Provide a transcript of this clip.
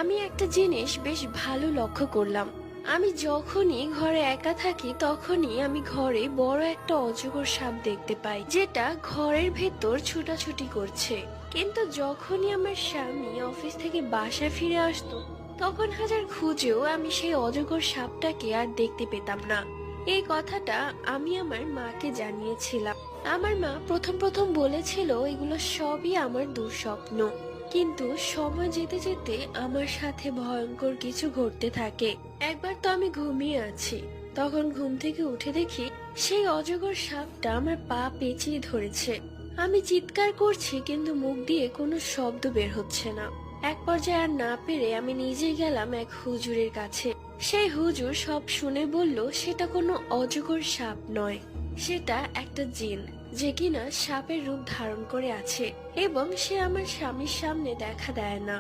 আমি একটা জিনিস বেশ ভালো লক্ষ্য করলাম। আমি যখনই ঘরে একা থাকি তখনই আমি ঘরে বড় একটা অজগর সাপ দেখতে পাই, যেটা ঘরের ভেতর ছুটাছুটি করছে। কিন্তু যখনই আমার স্বামী অফিস থেকে বাসায় ফিরে আসতো, তখন হাজার খুঁজেও আমি সেই অজগর সাপটাকে আর দেখতে পেতাম না। এই কথাটা আমি আমার মাকে জানিয়েছিলাম। আমার মা প্রথম প্রথম বলেছিল এগুলো সবই আমার দুঃস্বপ্ন, কিন্তু সময় যেতে যেতে আমার সাথে ভয়ঙ্কর কিছু ঘটতে থাকে। একবার তো আমি ঘুমিয়ে আছি, তখন ঘুম থেকে উঠে দেখি সেই অজগর সাপটা আমার পা পেঁচিয়ে ধরেছে। আমি চিৎকার করছি কিন্তু মুখ দিয়ে কোনো শব্দ বের হচ্ছে না। এক পর্যায়ে আর না পেরে আমি নিজে গেলাম এক হুজুরের কাছে। সেই হুজুর সব শুনে বলল সেটা কোনো অজগর সাপ নয়, সেটা একটা জিন, যে কিনা সাপের রূপ ধারণ করে আছে এবং সে আমার স্বামীর সামনে দেখা দেয় না।